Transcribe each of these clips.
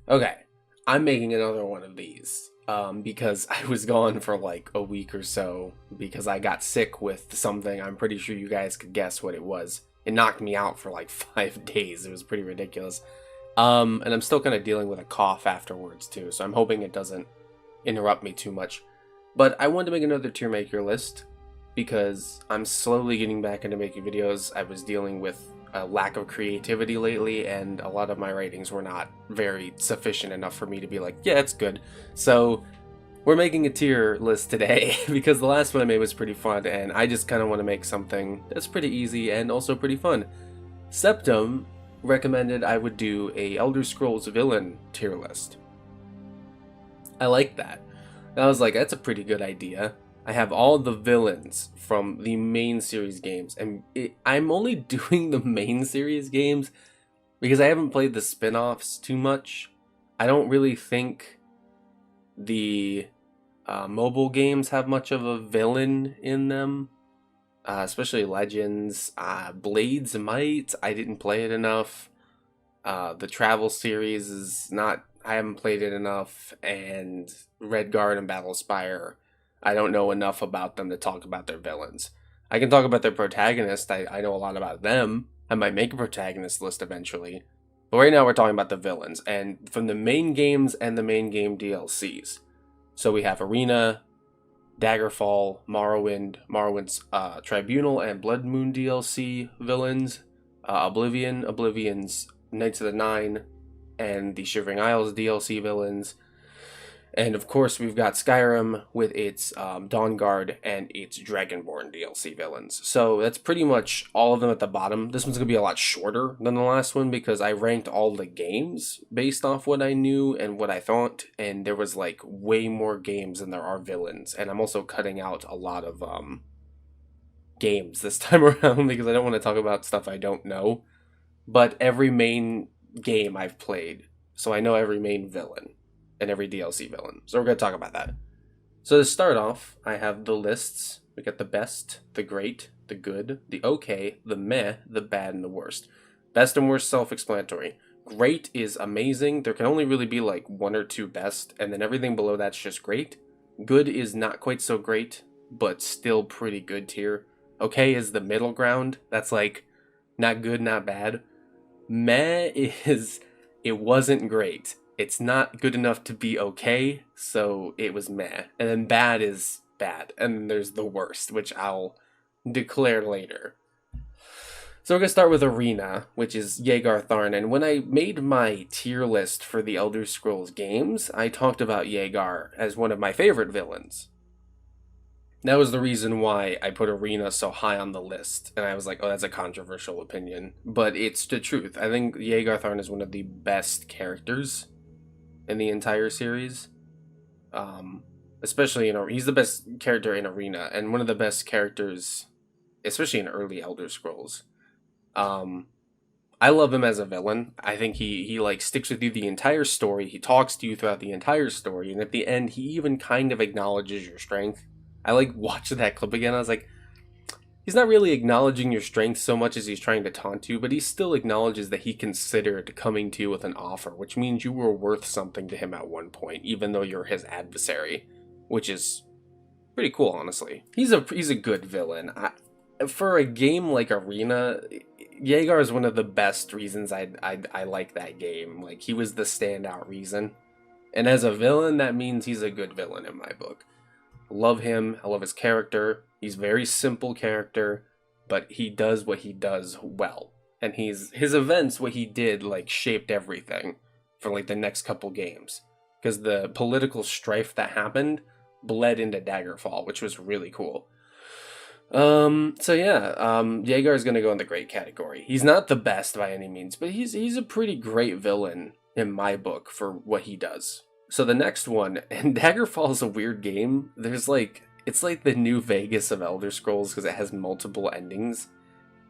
Okay, I'm making another one of these because I was gone for like a week or so because I got sick with something. I'm pretty sure you guys could guess what it was. It knocked me out for like 5 days. It was pretty ridiculous. And I'm still kind of dealing with a cough afterwards too, so I'm hoping it doesn't interrupt me too much. But I wanted to make another tier maker list because I'm slowly getting back into making videos. I was dealing with a lack of creativity lately, and a lot of my writings were not very sufficient enough for me to be like, yeah, it's good. So we're making a tier list today because the last one I made was pretty fun, and I just kind of want to make something that's pretty easy and also pretty fun. Septum recommended I would do a Elder Scrolls villain tier list. I like that. I was like, that's a pretty good idea. I have all the villains from the main series games, and I'm only doing the main series games because I haven't played the spin-offs too much. I don't really think the mobile games have much of a villain in them, especially Legends. Blades might. I didn't play it enough. The travel series is not. I haven't played it enough, and Redguard and Battlespire, I don't know enough about them to talk about their villains. I can talk about their protagonist. I know a lot about them. I might make a protagonist list eventually. But right now we're talking about the villains, and from the main games and the main game DLCs. So we have Arena, Daggerfall, Morrowind, Morrowind's Tribunal and Blood Moon DLC villains, Oblivion's Knights of the Nine, and the Shivering Isles DLC villains. And of course, we've got Skyrim with its Dawnguard and its Dragonborn DLC villains. So that's pretty much all of them at the bottom. This one's going to be a lot shorter than the last one because I ranked all the games based off what I knew and what I thought. And there was like way more games than there are villains. And I'm also cutting out a lot of games this time around because I don't want to talk about stuff I don't know. But every main game I've played, so I know every main villain and every DLC villain. So we're going to talk about that. So to start off, I have the lists. We got the best, the great, the good, the okay, the meh, the bad, and the worst. Best and worst self-explanatory. Great is amazing. There can only really be like one or two best, and then everything below that's just great. Good is not quite so great, but still pretty good tier. Okay is the middle ground. That's like not good, not bad. Meh is it wasn't great. It's not good enough to be okay, so it was meh. And then bad is bad. And then there's the worst, which I'll declare later. So we're going to start with Arena, which is Yeager Tharn. And when I made my tier list for the Elder Scrolls games, I talked about Yeager as one of my favorite villains. That was the reason why I put Arena so high on the list. And I was like, oh, that's a controversial opinion. But it's the truth. I think Yeager Tharn is one of the best characters in the entire series. Especially he's the best character in Arena and one of the best characters, especially in early Elder Scrolls. I love him as a villain. I think he like sticks with you the entire story. He talks to you throughout the entire story, and at the end, he even kind of acknowledges your strength. I like watched that clip again. I was like, he's not really acknowledging your strength so much as he's trying to taunt you, but he still acknowledges that he considered coming to you with an offer, which means you were worth something to him at one point, even though you're his adversary, which is pretty cool, honestly. He's a good villain. For a game like Arena, Yeager is one of the best reasons I like that game. Like, he was the standout reason. And as a villain, that means he's a good villain in my book. Love him. I love his character. He's a very simple character, but he does what he does well. And his events, what he did, like, shaped everything for, like, the next couple games. Because the political strife that happened bled into Daggerfall, which was really cool. Yeager is gonna go in the great category. He's not the best by any means, but he's a pretty great villain in my book for what he does. So the next one, and Daggerfall is a weird game. It's like the New Vegas of Elder Scrolls because it has multiple endings.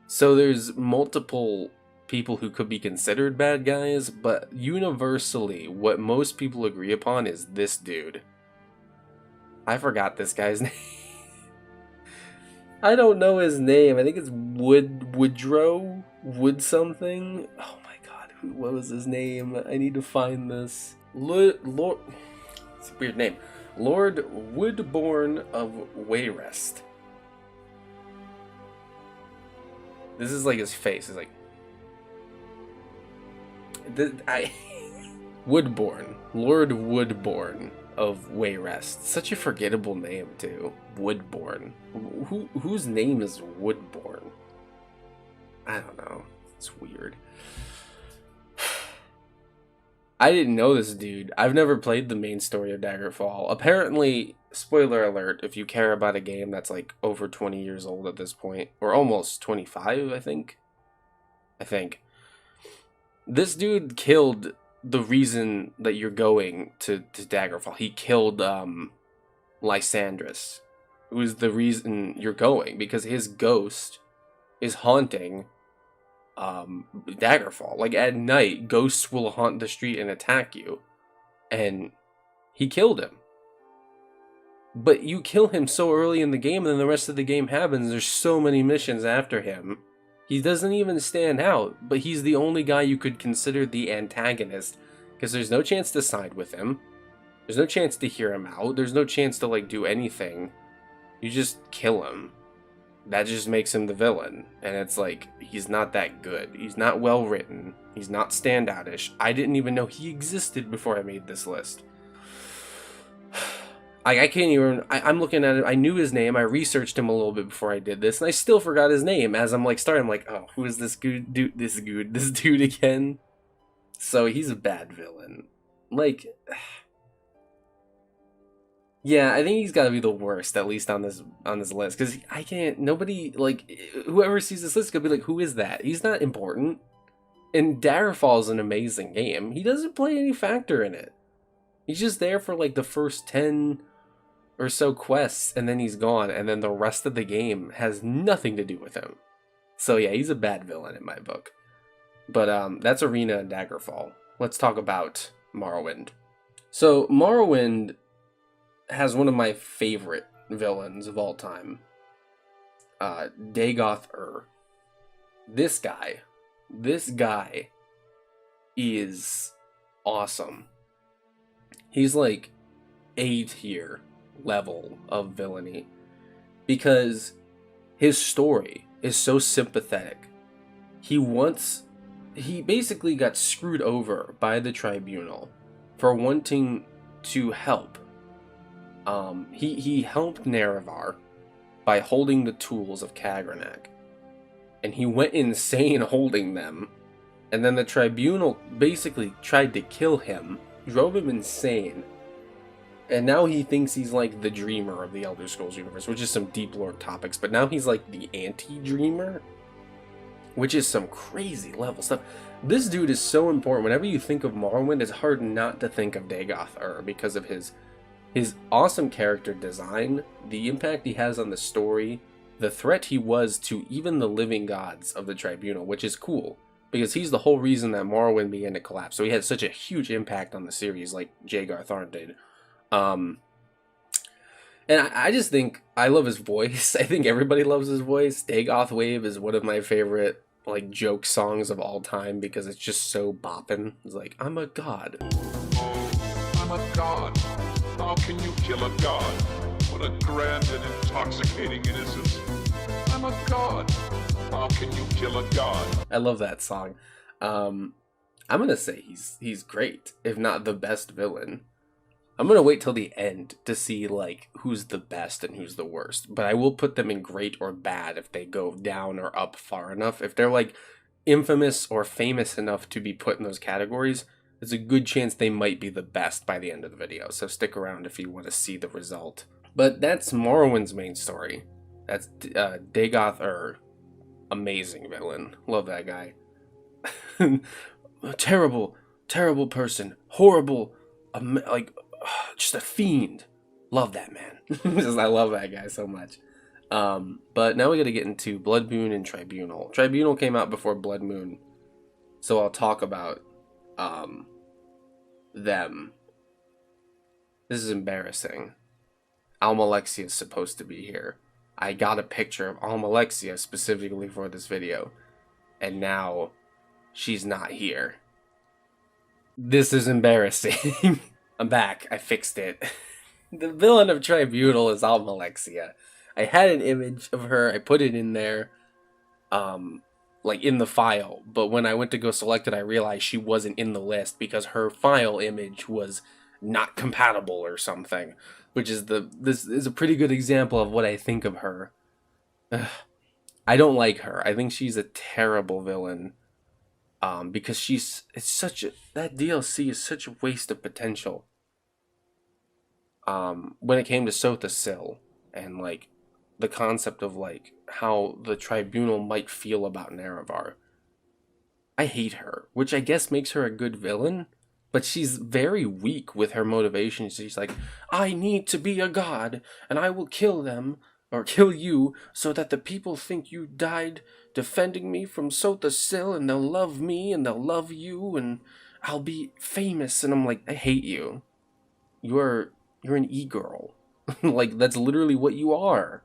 So there's multiple people who could be considered bad guys, but universally, what most people agree upon is this dude. I forgot this guy's name. I don't know his name. I think it's Woodrow? Wood something? Oh my god, what was his name? I need to find this. Lord, it's a weird name. Lord Woodbourne of Wayrest. This is like his face. It's like Woodbourne, Lord Woodbourne of Wayrest. Such a forgettable name too. Woodbourne. Whose name is Woodbourne? I don't know. It's weird. I didn't know this dude. I've never played the main story of Daggerfall. Apparently, spoiler alert, if you care about a game that's like over 20 years old at this point, or almost 25, I think. This dude killed the reason that you're going to Daggerfall. He killed Lysandris, who is the reason you're going, because his ghost is haunting Daggerfall. Like at night, ghosts will haunt the street and attack you, and he killed him. But you kill him so early in the game, and then the rest of the game happens. There's so many missions after him. He doesn't even stand out, but he's the only guy you could consider the antagonist, because there's no chance to side with him. There's no chance to hear him out. There's no chance to like do anything. You just kill him. That just makes him the villain. And it's like, he's not that good. He's not well written. He's not standoutish. I didn't even know he existed before I made this list. I can't even, I'm looking at it, I knew his name, I researched him a little bit before I did this, and I still forgot his name. As I'm like starting, I'm like, oh, who is this dude again? So he's a bad villain. Like, yeah, I think he's got to be the worst, at least on this list, because I can't, nobody, like, whoever sees this list could be like, who is that? He's not important. And Daggerfall is an amazing game. He doesn't play any factor in it. He's just there for like the first 10 or so quests, and then he's gone, and then the rest of the game has nothing to do with him. So yeah, he's a bad villain in my book. But that's Arena and Daggerfall. Let's talk about Morrowind. So Morrowind has one of my favorite villains of all time. Dagoth. This guy is awesome. He's like A tier level of villainy, because his story is so sympathetic. He basically got screwed over by the tribunal for wanting to help. He helped Nerevar by holding the tools of Kagranak, and he went insane holding them, and then the tribunal basically tried to kill him, drove him insane. And now he thinks he's like the dreamer of the Elder Scrolls universe, which is some deep lore topics, but now he's like the anti-dreamer, which is some crazy level stuff. This dude is so important. Whenever you think of Morrowind, it's hard not to think of Dagoth because of his awesome character design, the impact he has on the story, the threat he was to even the living gods of the tribunal, which is cool, because he's the whole reason that Morrowind began to collapse. So he had such a huge impact on the series, like Jagar Tharn did. And I just think, I love his voice. I think everybody loves his voice. Dagoth Wave is one of my favorite, like, joke songs of all time, because it's just so boppin'. It's like, I'm a god. I'm a god. How can you kill a god? What a grand and intoxicating innocence. I'm a god. How can you kill a god? I love that song. I'm gonna say he's great, if not the best villain. I'm gonna wait till the end to see like who's the best and who's the worst, but I will put them in great or bad if they go down or up far enough. If they're like infamous or famous enough to be put in those categories, there's a good chance they might be the best by the end of the video. So stick around if you want to see the result. But that's Morrowind's main story. That's Dagoth, amazing villain. Love that guy. Terrible person. Horrible. Just a fiend. Love that man. I love that guy so much. But now we gotta get into Blood Moon and Tribunal. Tribunal came out before Blood Moon, so I'll talk about them. This is embarrassing. Alexia is supposed to be here. I got a picture of Alexia specifically for this video, and now she's not here. This is embarrassing. I'm back. I fixed it. The villain of Tribunal is Alexia. I had an image of her. I put it in there, um, like in the file. But when I went to go select it, I realized she wasn't in the list because her file image was not compatible or something. Which is this is a pretty good example of what I think of her. Ugh. I don't like her. I think she's a terrible villain. Because it's such a, that DLC is such a waste of potential. When it came to Sotha Sil and like the concept of like how the tribunal might feel about Nerevar. I hate her, which I guess makes her a good villain, but she's very weak with her motivation. She's like, I need to be a god, and I will kill them, or kill you, so that the people think you died defending me from Sotha Sil, and they'll love me, and they'll love you, and I'll be famous. And I'm like, I hate you. You're an e-girl. Like, that's literally what you are.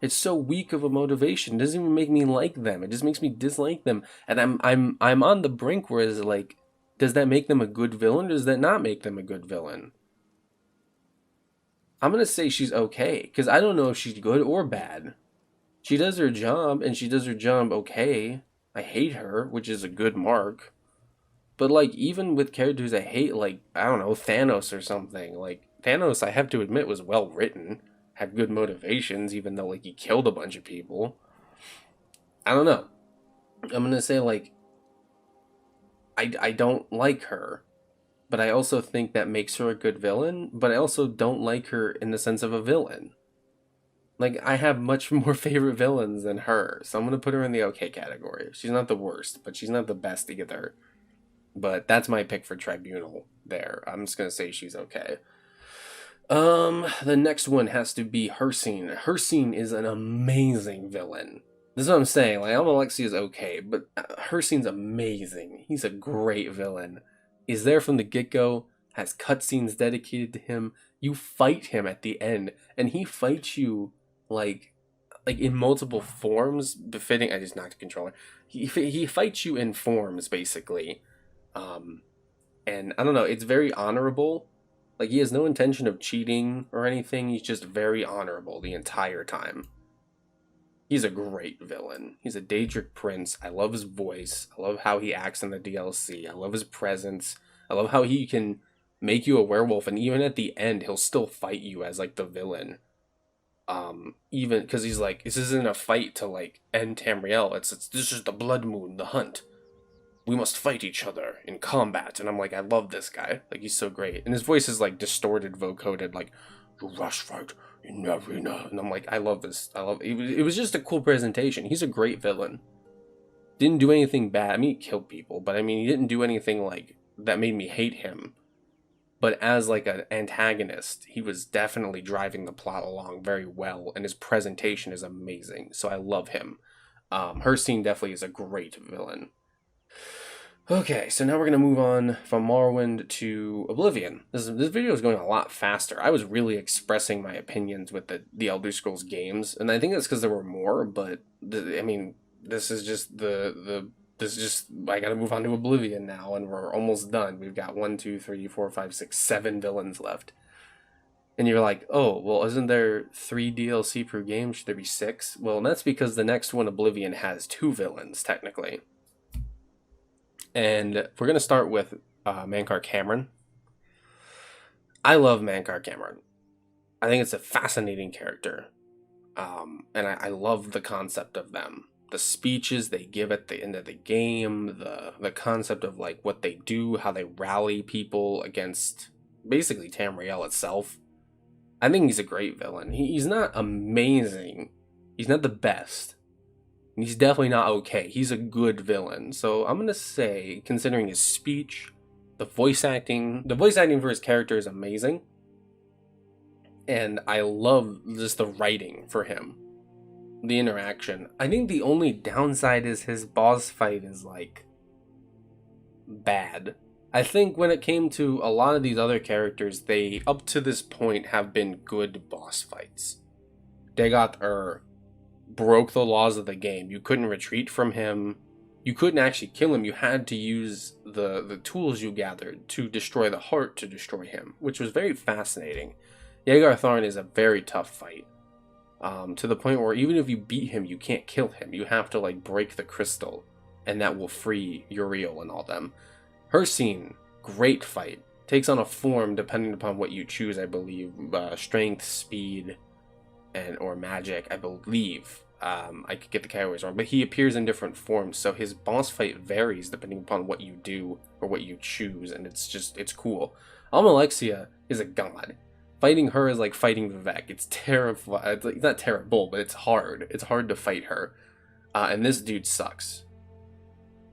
It's so weak of a motivation. It doesn't even make me like them. It just makes me dislike them. And I'm on the brink where it's like, does that make them a good villain or does that not make them a good villain? I'm gonna say she's okay, because I don't know if she's good or bad. She does her job, and she does her job okay. I hate her, which is a good mark. But like, even with characters I hate, like, I don't know, Thanos or something, like, Thanos, I have to admit, was well written, had good motivations, even though like he killed a bunch of people. I don't know. I'm gonna say like I don't like her, but I also think that makes her a good villain. But I also don't like her in the sense of a villain. Like I have much more favorite villains than her, so I'm gonna put her in the okay category. She's not the worst, but she's not the best either. But that's my pick for Tribunal. There, I'm just gonna say she's okay. The next one has to be Hircine. Hircine is an amazing villain. This is what I'm saying. Like, Alexia is okay, but Hircine's amazing. He's a great villain. He's there from the get-go, has cutscenes dedicated to him. You fight him at the end, and he fights you, like in multiple forms, befitting... I just knocked the controller. He fights you in forms, basically. And I don't know, it's very honorable. Like, he has no intention of cheating or anything. He's just very honorable the entire time. He's a great villain. He's a Daedric prince. I love his voice. I love how he acts in the DLC. I love his presence. I love how he can make you a werewolf, and even at the end, he'll still fight you as, like, the villain. Even, because he's like, this isn't a fight to, like, end Tamriel. This is the blood moon, the hunt. We must fight each other in combat. And I'm like, I love this guy. Like, he's so great. And his voice is like distorted, vocoded, like, you rush fight in the arena. And I'm like, I love this. It was just a cool presentation. He's a great villain. Didn't do anything bad. I mean, he killed people, but I mean, he didn't do anything like that made me hate him. But as like an antagonist, he was definitely driving the plot along very well, and his presentation is amazing. So I love him. Hircine definitely is a great villain. Okay, so now we're going to move on from Morrowind to Oblivion. This video is going a lot faster. I was really expressing my opinions with the Elder Scrolls games, and I think that's because there were more, but, I mean, this is just I gotta move on to Oblivion now, and we're almost done. We've got 1, 2, 3, 4, 5, 6, 7 villains left. And you're like, oh, well, isn't there 3 DLC per game? Should there be 6? Well, that's because the next one, Oblivion, has 2 villains, technically. And we're going to start with Mankar Cameron. I love Mankar Cameron. I think it's a fascinating character. And I love the concept of them. The speeches they give at the end of the game, the concept of like what they do, how they rally people against basically Tamriel itself. I think he's a great villain. He's not amazing. He's not the best. He's definitely not okay. He's a good villain. So I'm going to say, considering his speech, the voice acting for his character is amazing. And I love just the writing for him. The interaction. I think the only downside is his boss fight is like bad. I think when it came to a lot of these other characters, they up to this point have been good boss fights. Dagoth broke the laws of the game. You couldn't retreat from him. you couldn't actually kill him. You had to use the tools you gathered to destroy the heart to destroy him, which was very fascinating. Rhaegar Tharn is a very tough fight, to the point where even if you beat him, you can't kill him. You have to like break the crystal, and that will free Uriel and all them. Her scene, great fight. Takes on a form depending upon what you choose, I believe. Strength, speed, and or magic, I believe. I could get the categories wrong, but he appears in different forms, so his boss fight varies depending upon what you do or what you choose, and it's cool. Alexia is a god. Fighting her is like fighting Vivek. It's terrifying. It's like, not terrible, but it's hard. It's hard to fight her. And this dude sucks.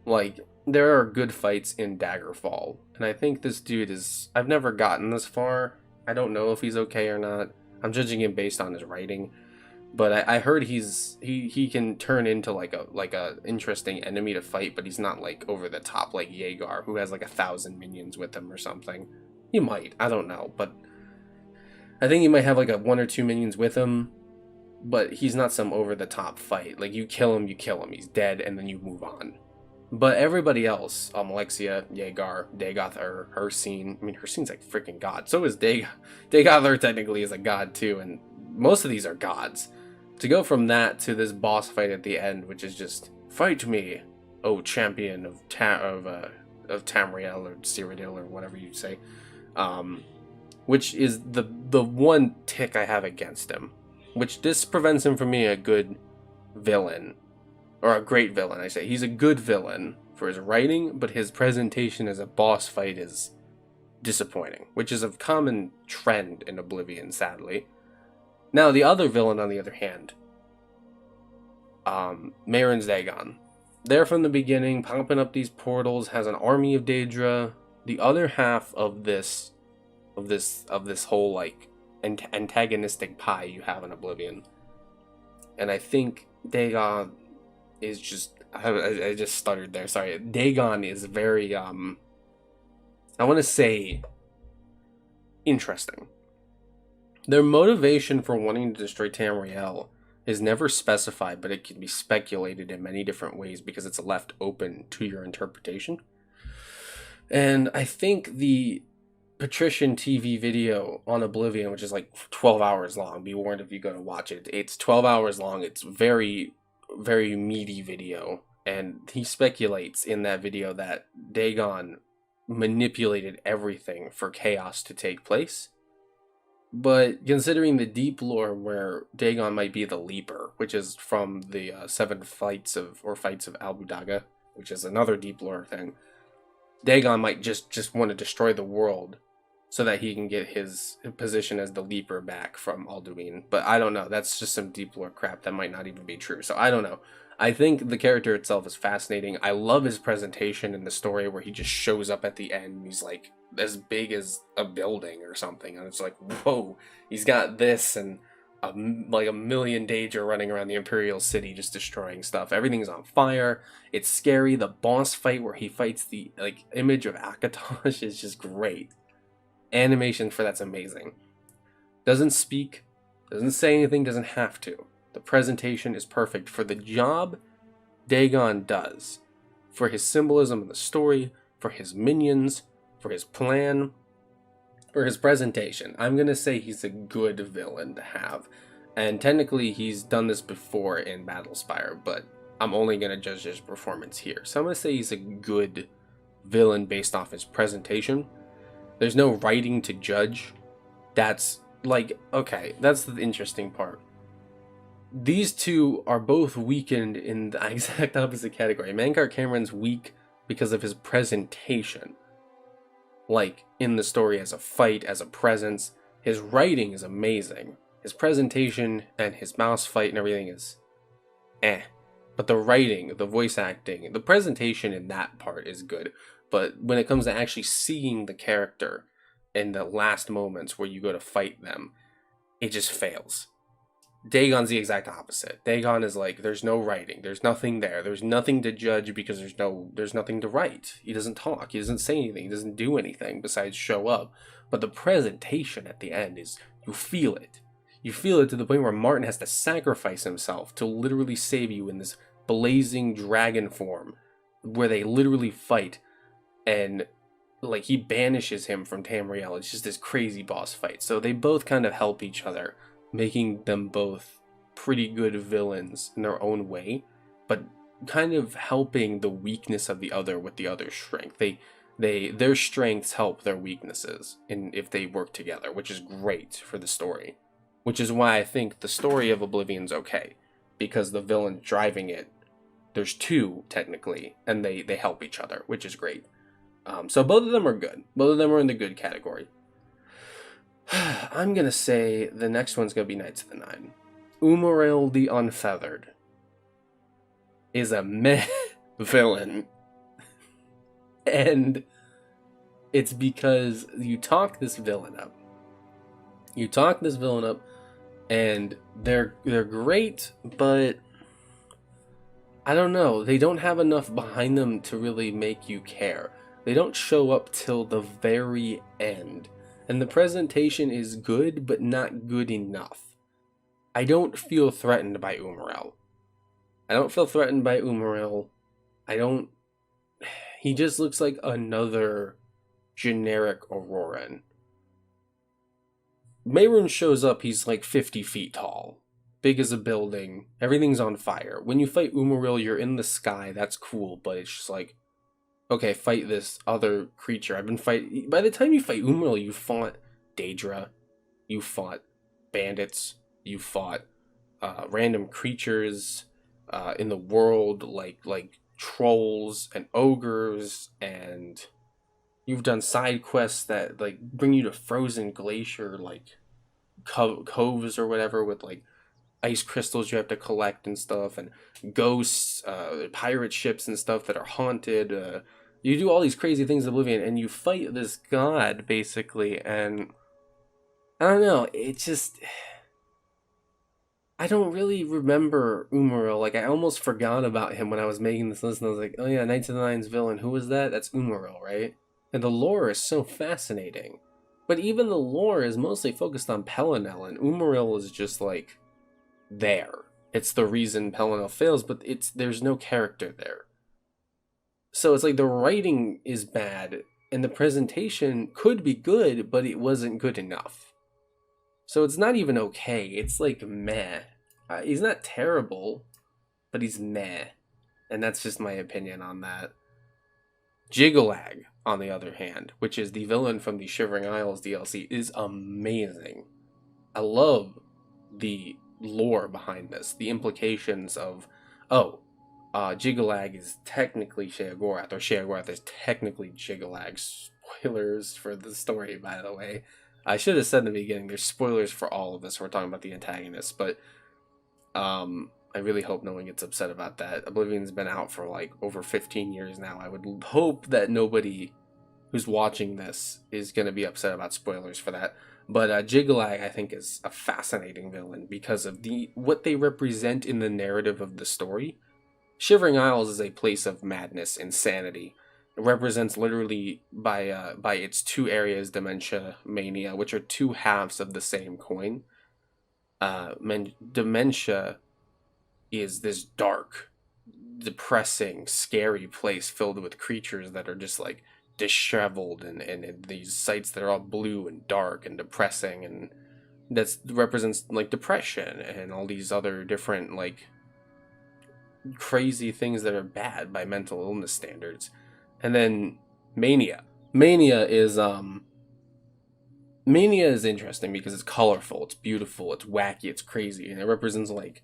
Like, there are good fights in Daggerfall, and I think this dude is... I've never gotten this far. I don't know if he's okay or not. I'm judging him based on his writing. But I heard he can turn into like a interesting enemy to fight, but he's not like over the top like Rhaegar, who has like 1,000 minions with him or something. He might, I don't know, but I think he might have like 1 or 2 minions with him, but he's not some over the top fight. Like you kill him, he's dead, and then you move on. But everybody else, Alexia, Rhaegar, Dagoth, her scene. I mean, her scene's like freaking god. So is Dagoth. Dagoth technically is a god too, and most of these are gods. To go from that to this boss fight at the end, which is just fight me, oh champion of Tamriel or Cyrodiil or whatever you say, which is the one tick I have against him, which this prevents him from being a good villain, or a great villain. I say he's a good villain for his writing, but his presentation as a boss fight is disappointing, which is a common trend in Oblivion, sadly. Now, the other villain, on the other hand, Mehrunes Dagon. There from the beginning, popping up these portals, has an army of Daedra. The other half of this whole like antagonistic pie you have in Oblivion, and I think Dagon is just... I just stuttered there. Sorry, Dagon is very I want to say interesting. Their motivation for wanting to destroy Tamriel is never specified, but it can be speculated in many different ways because it's left open to your interpretation. And I think the Patrician TV video on Oblivion, which is like 12 hours long, be warned if you go to watch it. It's 12 hours long. It's very, very meaty video. And he speculates in that video that Dagon manipulated everything for chaos to take place. But considering the deep lore where Dagon might be the Leaper, which is from the 7 fights of Abu Daga, which is another deep lore thing, Dagon might just want to destroy the world so that he can get his position as the Leaper back from Alduin. But I don't know. That's just some deep lore crap that might not even be true. So I don't know. I think the character itself is fascinating. I love his presentation in the story where he just shows up at the end and he's like as big as a building or something, and it's like, whoa, he's got this and like a million Daedra running around the Imperial City just destroying stuff. Everything's on fire. It's scary. The boss fight where he fights the like image of Akatosh is just great. Animation for that's amazing. Doesn't speak, doesn't say anything, doesn't have to. The presentation is perfect for the job Dagon does, for his symbolism in the story, for his minions, for his plan, for his presentation. I'm going to say he's a good villain to have. And technically he's done this before in Battlespire, but I'm only going to judge his performance here. So I'm going to say he's a good villain based off his presentation. There's no writing to judge. That's like, okay, that's the interesting part. These two are both weakened in the exact opposite category. Mankar Cameron's weak because of his presentation. Like, in the story as a fight, as a presence. His writing is amazing. His presentation and his mouse fight and everything is But the writing, the voice acting, the presentation in that part is good. But when it comes to actually seeing the character in the last moments where you go to fight them, it just fails. Dagon's the exact opposite. Dagon is like, there's no writing. There's nothing there. There's nothing to judge because there's nothing to write. He doesn't talk. He doesn't say anything. He doesn't do anything besides show up. But the presentation at the end is, you feel it. You feel it to the point where Martin has to sacrifice himself to literally save you in this blazing dragon form where they literally fight, and like he banishes him from Tamriel. It's just this crazy boss fight. So they both kind of help each other, making them both pretty good villains in their own way, but kind of helping the weakness of the other with the other's strength. Their strengths help their weaknesses if they work together, which is great for the story. Which is why I think the story of Oblivion's okay, because the villain driving it, there's two technically, and they help each other, which is great. So both of them are good. Both of them are in the good category. I'm gonna say the next one's gonna be Knights of the Nine. Umaril the Unfeathered is a meh villain. And it's because you talk this villain up. And they're great, but I don't know. They don't have enough behind them to really make you care. They don't show up till the very end. And the presentation is good, but not good enough. I don't feel threatened by Umaril. He just looks like another generic Auroran. Mehrunes shows up, he's like 50 feet tall. Big as a building. Everything's on fire. When you fight Umaril, you're in the sky. That's cool, but it's just like, okay, fight this other creature. By the time you fight Umaril, you fought Daedra. You fought bandits. You fought random creatures in the world, like trolls and ogres, and you've done side quests that like bring you to frozen glacier, like coves or whatever, with like ice crystals you have to collect and stuff, and ghosts, pirate ships and stuff that are haunted. You do all these crazy things in Oblivion, and you fight this god basically, and I don't know, it's just, I don't really remember Umaril. Like, I almost forgot about him when I was making this list, and I was like, oh yeah, Knights of the Nine's villain, who was that? That's Umaril, right? And the lore is so fascinating. But even the lore is mostly focused on Pelinel, and Umaril is just like there. It's the reason Pelinel fails, but there's no character there. So it's like the writing is bad, and the presentation could be good, but it wasn't good enough. So it's not even okay. It's like meh. He's not terrible, but he's meh. And that's just my opinion on that. Jiggalag, on the other hand, which is the villain from the Shivering Isles DLC, is amazing. I love the lore behind this. The implications of, Jiggalag is technically Sheogorath, or Sheogorath is technically Jiggalag. Spoilers for the story, by the way. I should have said in the beginning, there's spoilers for all of this. We're talking about the antagonists, but I really hope no one gets upset about that. Oblivion's been out for like over 15 years now. I would hope that nobody who's watching this is going to be upset about spoilers for that. But Jiggalag, I think, is a fascinating villain because of what they represent in the narrative of the story. Shivering Isles is a place of madness, insanity. It represents literally by its two areas, dementia, mania, which are two halves of the same coin. Dementia is this dark, depressing, scary place filled with creatures that are just like disheveled, and these sights that are all blue and dark and depressing, and that represents like depression and all these other different like crazy things that are bad by mental illness standards. And then Mania. Mania is interesting because it's colorful, it's beautiful, it's wacky, it's crazy, and it represents like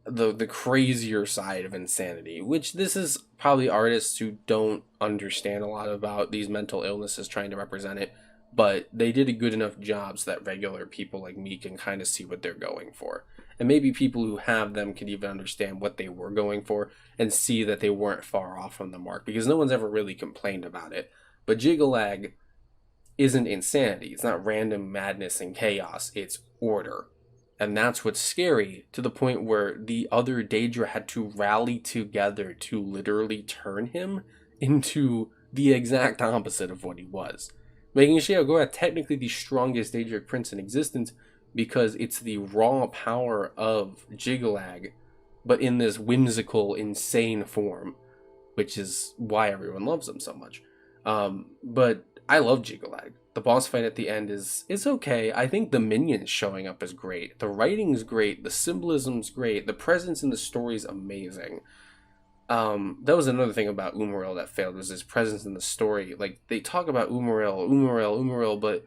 the crazier side of insanity, which this is probably artists who don't understand a lot about these mental illnesses trying to represent it, but they did a good enough job so that regular people like me can kind of see what they're going for. And maybe people who have them could even understand what they were going for and see that they weren't far off from the mark, because no one's ever really complained about it. But Jiggalag isn't insanity. It's not random madness and chaos. It's order. And that's what's scary, to the point where the other Daedra had to rally together to literally turn him into the exact opposite of what he was. Making Sheogorath technically the strongest Daedric prince in existence, because it's the raw power of Jiggalag, but in this whimsical, insane form, which is why everyone loves him so much. But I love Jigalag. The boss fight at the end is okay. I think the minions showing up is great. The writing's great. The symbolism's great. The presence in the story's amazing. That was another thing about Umaril that failed, was his presence in the story. Like, they talk about Umaril, but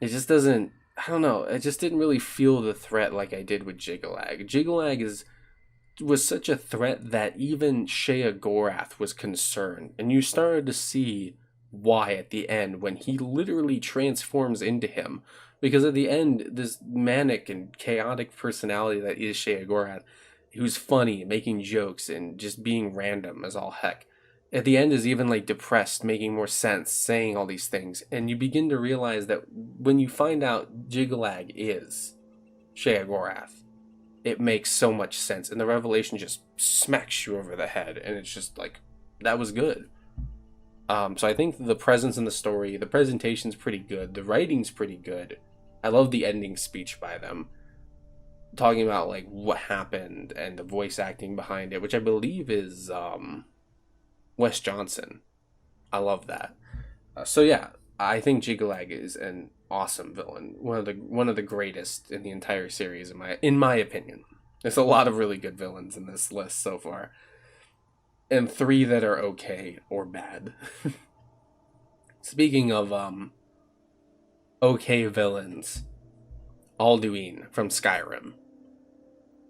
it just doesn't, I don't know, it just didn't really feel the threat like I did with Jigalag. Jigalag was such a threat that even Shea Gorath was concerned, and you started to see why at the end when he literally transforms into him, because at the end, this manic and chaotic personality that is Shea Gorath, who's funny, making jokes, and just being random as all heck, at the end is even like depressed, making more sense, saying all these things, and you begin to realize that when you find out Jigalag is Shea Gorath, it makes so much sense, and the revelation just smacks you over the head, and it's just like, that was good. So I think the presence in the story, the presentation's pretty good, the writing's pretty good. I love the ending speech by them, talking about like what happened and the voice acting behind it, which I believe is Wes Johnson. I love that. So yeah, I think Jigalag is an awesome villain, one of the greatest in the entire series in my opinion. There's a lot of really good villains in this list so far, and 3 that are okay or bad. Speaking of okay villains, Alduin from Skyrim.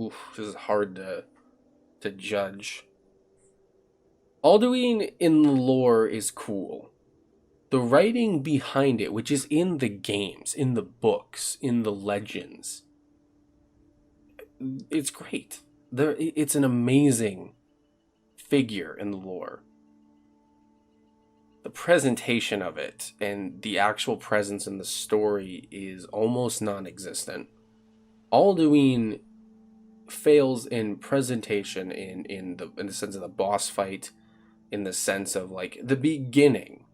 Oof, this is hard to judge. Alduin in the lore is cool. The writing behind it, which is in the games, in the books, in the legends, it's great. It's an amazing figure in the lore. The presentation of it and the actual presence in the story is almost non-existent. Alduin fails in presentation in the sense of the boss fight, in the sense of like the beginning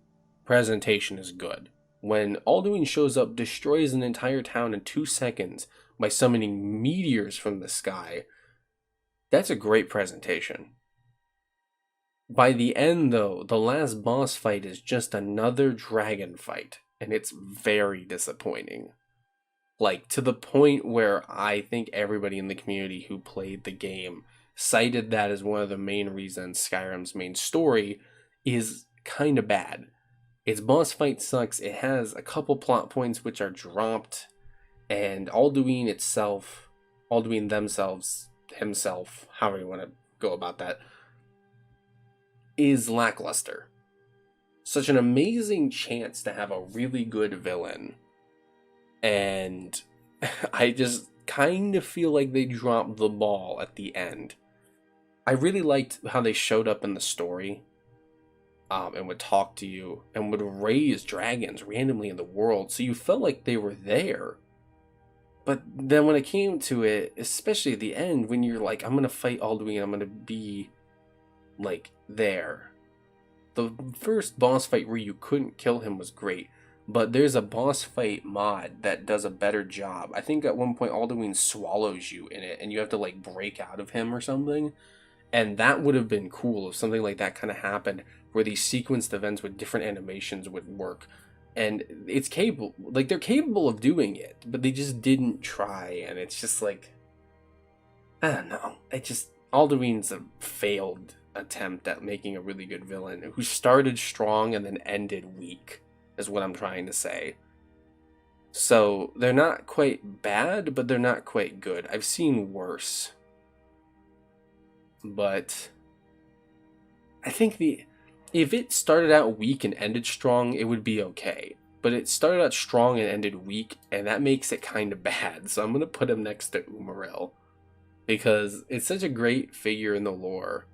presentation is good. When Alduin shows up, destroys an entire town in 2 seconds by summoning meteors from the sky, that's a great presentation. By the end, though, the last boss fight is just another dragon fight, and it's very disappointing. Like, to the point where I think everybody in the community who played the game cited that as one of the main reasons Skyrim's main story is kind of bad. Its boss fight sucks, it has a couple plot points which are dropped, and Alduin himself, however you want to go about that, is lackluster. Such an amazing chance to have a really good villain, and I just kind of feel like they dropped the ball at the end. I really liked how they showed up in the story, and would talk to you, and would raise dragons randomly in the world, so you felt like they were there. But then when it came to it, especially at the end, when you're like, I'm gonna fight Alduin, I'm gonna be like there. The first boss fight where you couldn't kill him was great, but there's a boss fight mod that does a better job. I think at one point Alduin swallows you in it, and you have to like break out of him or something. And that would have been cool if something like that kind of happened, where these sequenced events with different animations would work. And it's capable, like they're capable of doing it, but they just didn't try, and it's just like, I don't know. Alduin's a failed attempt at making a really good villain who started strong and then ended weak, is what I'm trying to say. So they're not quite bad, but they're not quite good. I've seen worse. But I think if it started out weak and ended strong, it would be okay. But it started out strong and ended weak, and that makes it kind of bad. So I'm going to put him next to Umaril, because it's such a great figure in the lore.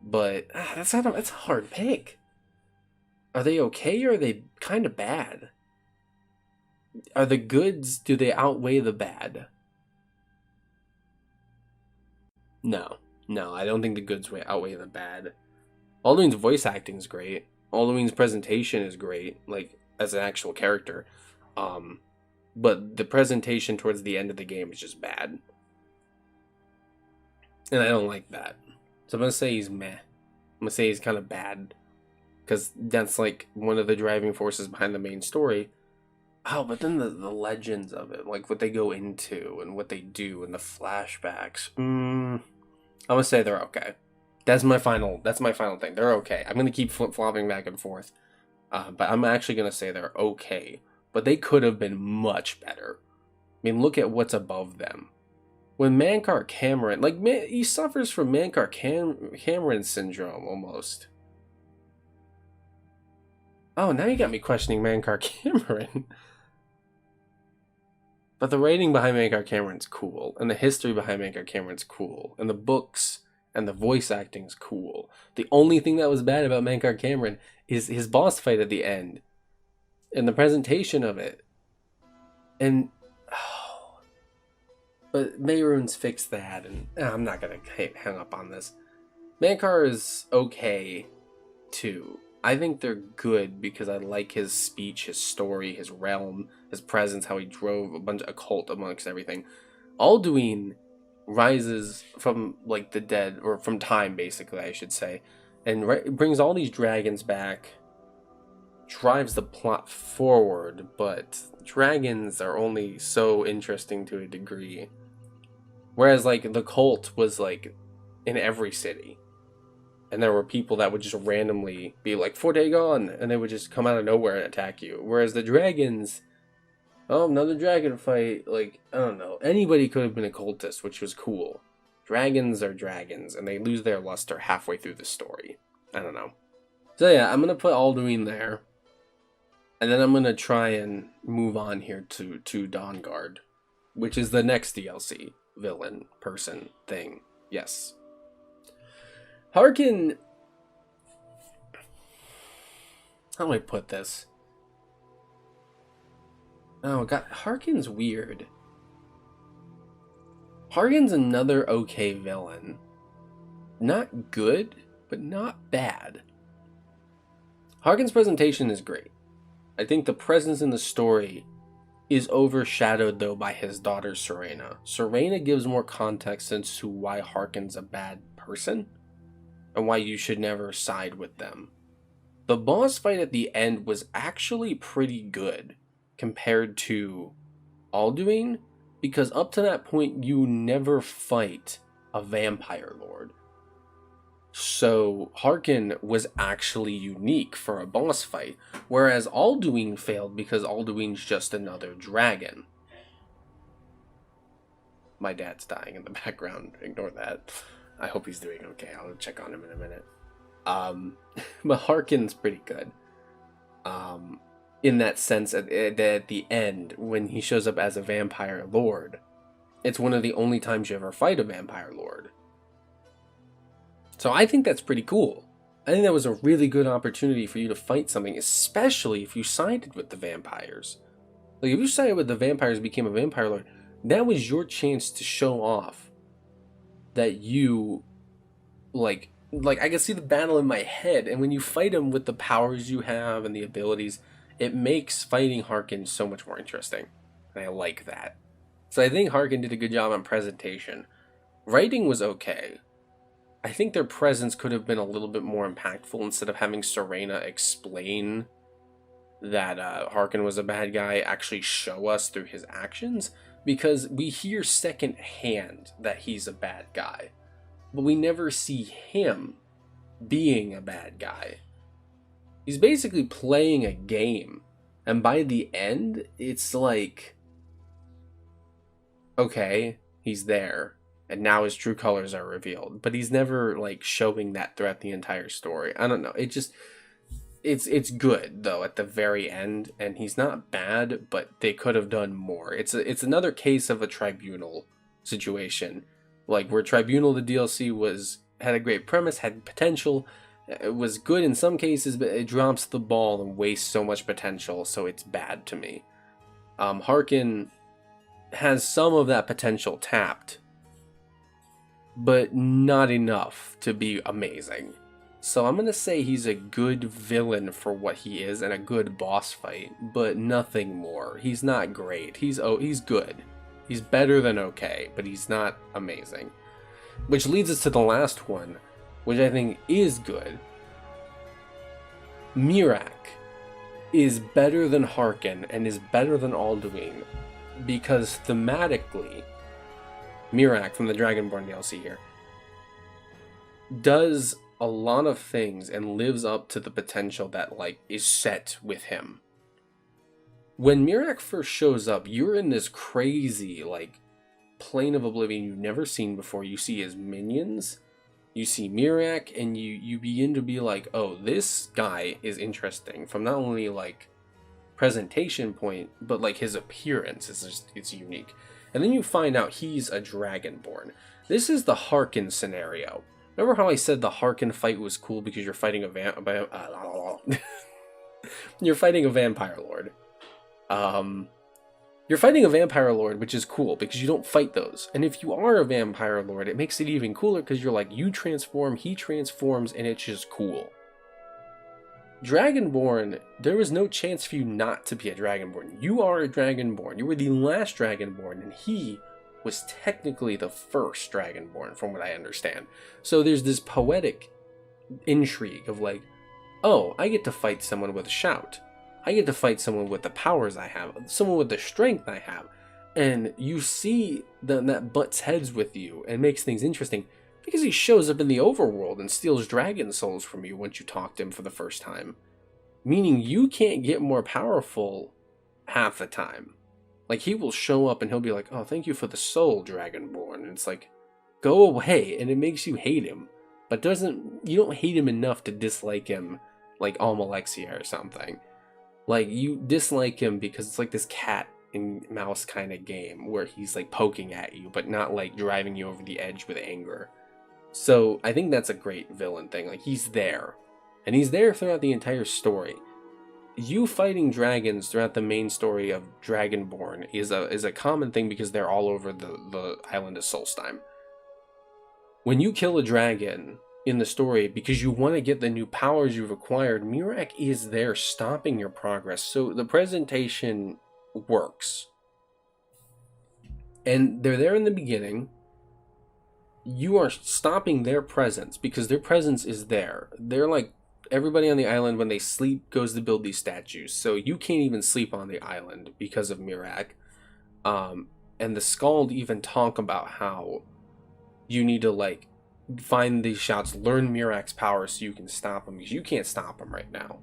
But that's a hard pick. Are they okay, or are they kind of bad? Are the goods, do they outweigh the bad? No, I don't think the goods outweigh the bad. Alduin's voice acting is great. Alduin's presentation is great, like, as an actual character. But the presentation towards the end of the game is just bad. And I don't like that. So I'm going to say he's meh. I'm gonna say he's kind of bad, because that's like one of the driving forces behind the main story. Oh, but then the legends of it, like what they go into and what they do and the flashbacks. I'm gonna say they're okay. That's my final thing. They're okay. I'm gonna keep flip-flopping back and forth, but I'm actually gonna say they're okay. But they could have been much better. I mean, look at what's above them. When Mankar Cameron, like, he suffers from Mankar Cameron syndrome almost. Oh, now you got me questioning Mankar Cameron. But the writing behind Mankar Cameron's cool, and the history behind Mankar Cameron's cool, and the books and the voice acting's cool. The only thing that was bad about Mankar Cameron is his boss fight at the end, and the presentation of it. And but Mehrunes fixed that, and I'm not gonna hang up on this. Mankar is okay too. I think they're good because I like his speech, his story, his realm, his presence, how he drove a cult amongst everything. Alduin rises from like the dead, or from time basically I should say, and brings all these dragons back, drives the plot forward, but dragons are only so interesting to a degree. Whereas like the cult was like in every city. And there were people that would just randomly be like, for Dagon, and they would just come out of nowhere and attack you. Whereas the dragons, oh, another dragon fight, like, I don't know. Anybody could have been a cultist, which was cool. Dragons are dragons, and they lose their luster halfway through the story. I don't know. So yeah, I'm going to put Alduin there. And then I'm going to try and move on here to Dawnguard, which is the next DLC. Villain, person, thing. Yes. Harkin, how do I put this? Oh god, Harkin's weird. Harkin's another okay villain. Not good, but not bad. Harkin's presentation is great. I think the presence in the story is overshadowed though by his daughter Serena. Serena gives more context as to why Harkin's a bad person, and why you should never side with them. The boss fight at the end was actually pretty good compared to Alduin, because up to that point you never fight a vampire lord. So Harkin was actually unique for a boss fight, whereas Alduin failed because Alduin's just another dragon. My dad's dying in the background, ignore that. I hope he's doing okay. I'll check on him in a minute. But Harkin's pretty good. In that sense, at the end, when he shows up as a vampire lord, it's one of the only times you ever fight a vampire lord. So I think that's pretty cool. I think that was a really good opportunity for you to fight something, especially if you sided with the vampires. Like, if you sided with the vampires and became a vampire lord, that was your chance to show off that you, like I can see the battle in my head, and when you fight him with the powers you have and the abilities, it makes fighting Harkin so much more interesting, and I like that. So I think Harkin did a good job on presentation. Writing was okay. I think their presence could have been a little bit more impactful instead of having Serena explain that Harkin was a bad guy, actually show us through his actions. Because we hear secondhand that he's a bad guy, but we never see him being a bad guy. He's basically playing a game, and by the end, it's like, okay, he's there, and now his true colors are revealed, but he's never like showing that throughout the entire story. I don't know, it just, it's good though at the very end, and he's not bad, but they could have done more. It's another case of a Tribunal situation, like where Tribunal, the DLC, had a great premise, had potential, it was good in some cases, but it drops the ball and wastes so much potential, so it's bad to me. Harkin has some of that potential tapped, but not enough to be amazing. So I'm going to say he's a good villain for what he is, and a good boss fight, but nothing more. He's not great. He's good. He's better than okay, but he's not amazing. Which leads us to the last one, which I think is good, Miraak is better than Harkin and is better than Alduin because thematically, Miraak from the Dragonborn DLC here does a lot of things and lives up to the potential that like is set with him. When Miraak first shows up, you're in this crazy like plane of oblivion you've never seen before. You see his minions, you see Miraak, and you begin to be like, oh, this guy is interesting from not only like presentation point, but like his appearance is just, it's unique. And then you find out he's a Dragonborn. This is the Harkin scenario. Remember how I said the Harkin fight was cool because you're fighting a you're fighting a vampire lord. You're fighting a vampire lord, which is cool because you don't fight those. And if you are a vampire lord, it makes it even cooler because you're like, you transform, he transforms, and it's just cool. Dragonborn, there was no chance for you not to be a Dragonborn. You are a Dragonborn. You were the last Dragonborn, and he was technically the first Dragonborn, from what I understand. So there's this poetic intrigue of like, oh, I get to fight someone with a shout. I get to fight someone with the powers I have, someone with the strength I have. And you see that butts heads with you and makes things interesting because he shows up in the overworld and steals dragon souls from you once you talk to him for the first time. Meaning you can't get more powerful half the time. Like, he will show up and he'll be like, oh, thank you for the soul, Dragonborn. And it's like, go away. And it makes you hate him. But you don't hate him enough to dislike him like Alexia or something. Like, you dislike him because it's like this cat and mouse kind of game where he's like poking at you, but not like driving you over the edge with anger. So I think that's a great villain thing. Like, he's there. And he's there throughout the entire story. You fighting dragons throughout the main story of Dragonborn is a common thing because they're all over the island of Solstheim. When you kill a dragon in the story because you want to get the new powers you've acquired, Miraak is there stopping your progress. So the presentation works. And they're there in the beginning. You are stopping their presence because their presence is there. They're like everybody on the island when they sleep goes to build these statues. So you can't even sleep on the island because of Miraak. And the Skald even talk about how you need to like find these shouts, learn Miraak's power so you can stop him because you can't stop him right now.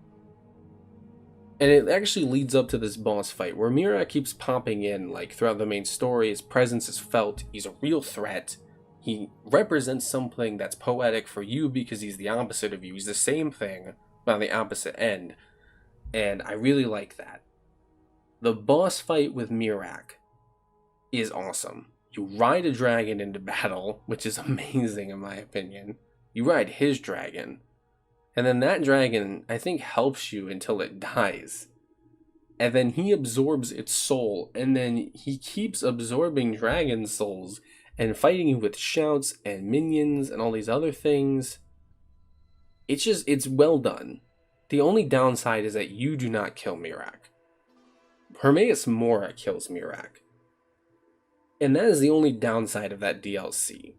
And it actually leads up to this boss fight where Miraak keeps popping in like throughout the main story. His presence is felt. He's a real threat. He represents something that's poetic for you because he's the opposite of you. He's the same thing, but on the opposite end. And I really like that. The boss fight with Miraak is awesome. You ride a dragon into battle, which is amazing in my opinion. You ride his dragon. And then that dragon, I think, helps you until it dies. And then he absorbs its soul. And then he keeps absorbing dragon souls and fighting with shouts and minions and all these other things. It's well done. The only downside is that you do not kill Miraak. Hermaeus Mora kills Miraak. And that is the only downside of that DLC.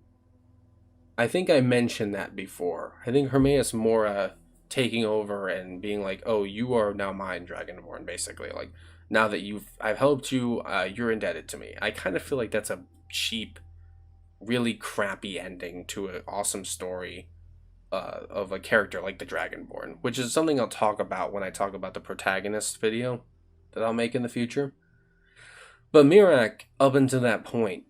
I think I mentioned that before. I think Hermaeus Mora taking over and being like, oh, you are now mine, Dragonborn, basically. Like, now that I've helped you, you're indebted to me. I kind of feel like that's a cheap, really crappy ending to an awesome story of a character like the Dragonborn, which is something I'll talk about when I talk about the protagonist video that I'll make in the future. But Miraak, up until that point,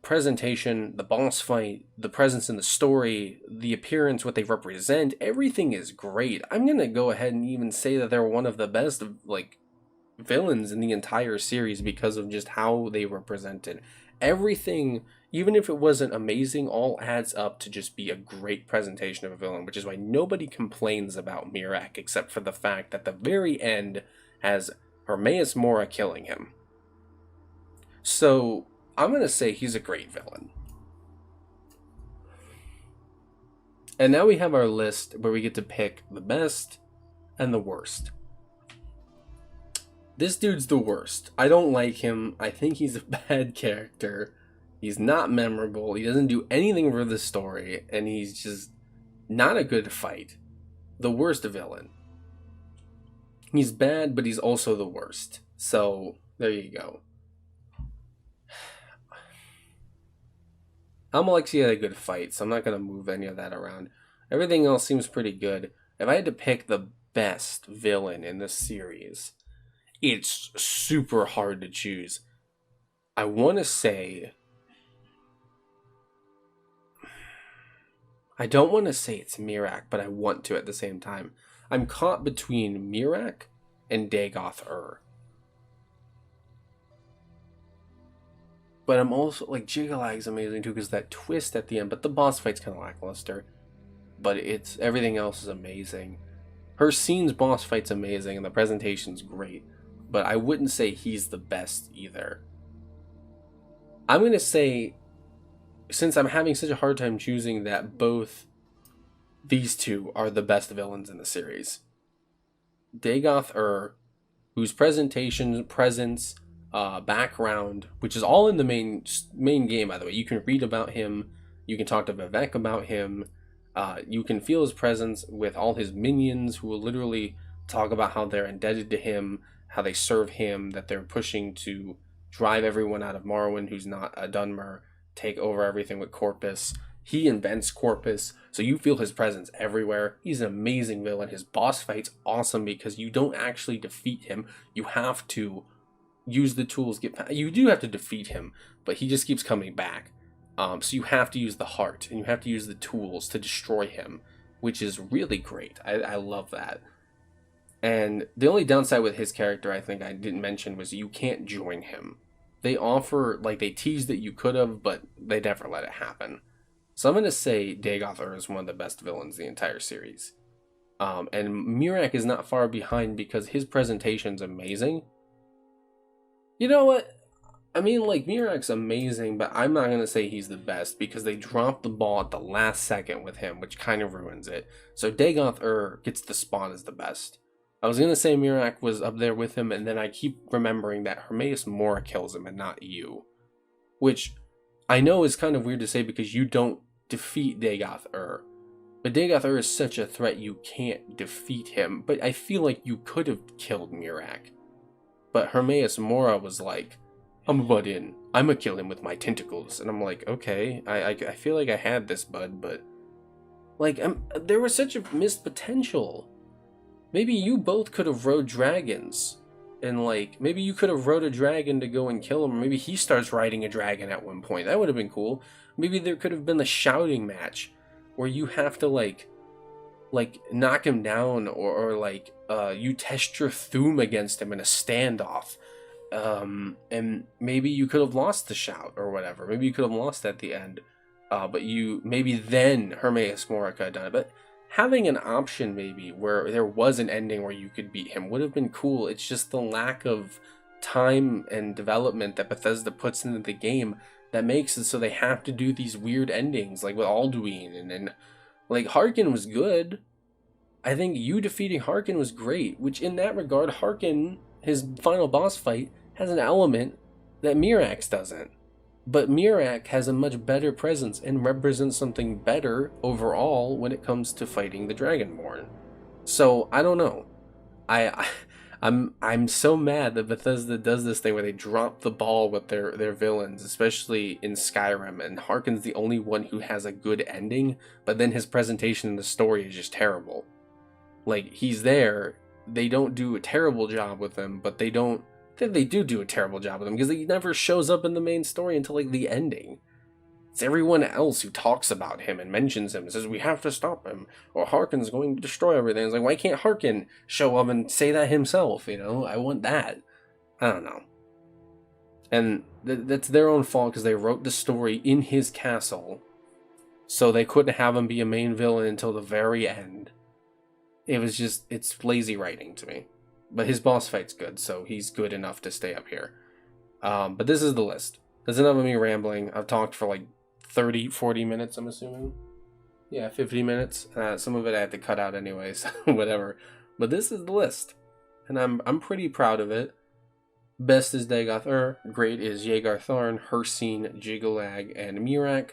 presentation, the boss fight, the presence in the story, the appearance, what they represent, everything is great. I'm gonna go ahead and even say that they're one of the best like villains in the entire series because of just how they were presented. Everything, even if it wasn't amazing, all adds up to just be a great presentation of a villain, which is why nobody complains about Miraak except for the fact that the very end has Hermaeus Mora killing him. So I'm going to say he's a great villain. And now we have our list where we get to pick the best and the worst. This dude's the worst. I don't like him. I think he's a bad character. He's not memorable. He doesn't do anything for the story. And he's just Not a good fight. The worst villain. He's bad, but he's also the worst. So, there you go. Alexia had a good fight, so I'm not going to move any of that around. Everything else seems pretty good. If I had to pick the best villain in this series, it's super hard to choose. I want to say... I don't want to say it's Miraak, but I want to at the same time. I'm caught between Miraak and Dagoth. But I'm also, like, Jiggalag's amazing too, because that twist at the end, but the boss fight's kind of lackluster. But it's, everything else is amazing. Hircine's boss fight's amazing, and the presentation's great. But I wouldn't say he's the best either. I'm going to say, since I'm having such a hard time choosing, that both these two are the best villains in the series. Dagoth, whose presentation, presence, background, which is all in the main game, by the way. You can read about him, you can talk to Vivek about him, you can feel his presence with all his minions, who will literally talk about how they're indebted to him, how they serve him, that they're pushing to drive everyone out of Morrowind who's not a Dunmer, take over everything with Corpus. He invents Corpus, so you feel his presence everywhere. He's an amazing villain. His boss fight's awesome because you don't actually defeat him. You have to use the tools. You do have to defeat him, but he just keeps coming back. So you have to use the heart, and you have to use the tools to destroy him, which is really great. I love that. And the only downside with his character, I think I didn't mention, was you can't join him. They offer, like, they tease that you could have, but they never let it happen. So I'm going to say Dagoth is one of the best villains in the entire series. And Miraak is not far behind because his presentation's amazing. You know what? I mean, like, Miraak's amazing, but I'm not going to say he's the best because they dropped the ball at the last second with him, which kind of ruins it. So Dagoth gets the spot as the best. I was going to say Miraak was up there with him, and then I keep remembering that Hermaeus Mora kills him and not you. Which I know is kind of weird to say because you don't defeat Dagoth. But Dagoth is such a threat you can't defeat him. But I feel like you could have killed Miraak. But Hermaeus Mora was like, I'm a butt in. I'm gonna kill him with my tentacles. And I'm like, okay, I feel like I had this, bud, but... Like, there was such a missed potential. Maybe you both could have rode dragons. And, like, maybe you could have rode a dragon to go and kill him. Or maybe he starts riding a dragon at one point. That would have been cool. Maybe there could have been the shouting match. Where you have to, like knock him down. Or you test your Thum against him in a standoff. And maybe you could have lost the shout or whatever. Maybe you could have lost at the end. But maybe then Hermaeus Mora could have done it. But having an option maybe where there was an ending where you could beat him would have been cool. It's just the lack of time and development that Bethesda puts into the game that makes it so they have to do these weird endings, like with Alduin. And like, Harkin was good. I think you defeating Harkin was great, which in that regard, Harkin, his final boss fight, has an element that Miraak's doesn't. But Miraak has a much better presence and represents something better overall when it comes to fighting the Dragonborn. So, I don't know. I'm so mad that Bethesda does this thing where they drop the ball with their villains, especially in Skyrim, and Harkin's the only one who has a good ending, but then his presentation in the story is just terrible. Like, he's there, they don't do a terrible job with him, but they do a terrible job with him because he never shows up in the main story until, like, the ending. It's everyone else who talks about him and mentions him and says, we have to stop him, or Harkin's going to destroy everything. It's like, why can't Harkin show up and say that himself, you know? I want that. I don't know. And that's their own fault because they wrote the story in his castle, so they couldn't have him be a main villain until the very end. It's lazy writing to me. But his boss fight's good, so he's good enough to stay up here. But this is the list. That's enough of me rambling. I've talked for like 30, 40 minutes, I'm assuming. Yeah, 50 minutes. Some of it I had to cut out anyway, so whatever. But this is the list. And I'm pretty proud of it. Best is Dagoth. Great is Yeager Tharn, Hircine, Jiggalag, and Miraak.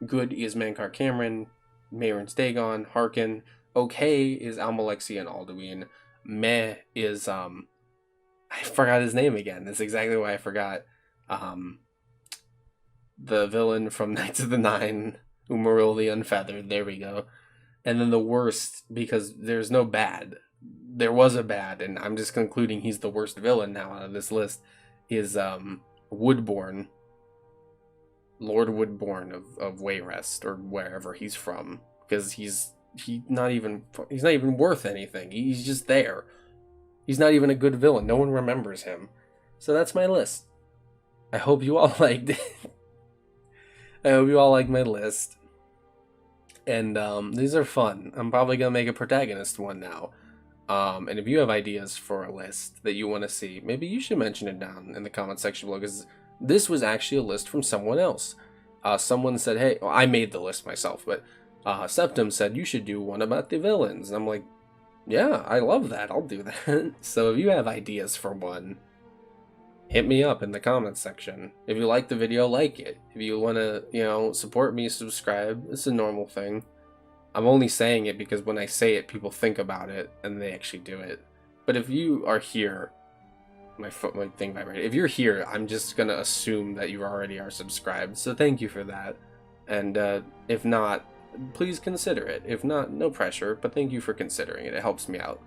Good is Mankar Cameron. Mehrunes Dagon, Harkin. Okay is Alexia and Alduin. Meh is I forgot his name again. That's exactly why I forgot. The villain from Knights of the Nine, Umaril the Unfeathered. There we go. And then the worst, because there's no bad. There was a bad, and I'm just concluding he's the worst villain now out of this list, is Woodborn. Lord Woodborn of Wayrest, or wherever he's from. Because he's not even worth anything. He's just there. He's not even a good villain. No one remembers him. So that's my list. I hope you all liked it. I hope you all like my list. And these are fun. I'm probably going to make a protagonist one now. And if you have ideas for a list that you want to see, maybe you should mention it down in the comment section below, because this was actually a list from someone else. Someone said, hey, well, I made the list myself, but Septum said you should do one about the villains. And I'm like, yeah, I love that. I'll do that. So if you have ideas for one, hit me up in the comments section. If you like the video, like it. If you want to, support me, subscribe. It's a normal thing. I'm only saying it because when I say it, people think about it and they actually do it. But if you are here, my thing vibrated. If you're here, I'm just gonna assume that you already are subscribed. So thank you for that. And if not, please consider it. If not, no pressure. But thank you for considering it. It helps me out.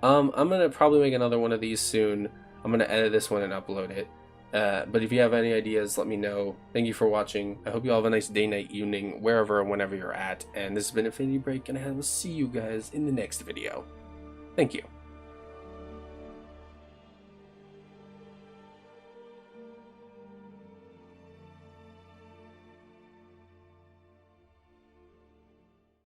I'm gonna probably make another one of these soon. I'm going to edit this one and upload it. But if you have any ideas, let me know. Thank you for watching. I hope you all have a nice day, night, evening, wherever and whenever you're at. And this has been Infinity Break, and I will see you guys in the next video. Thank you.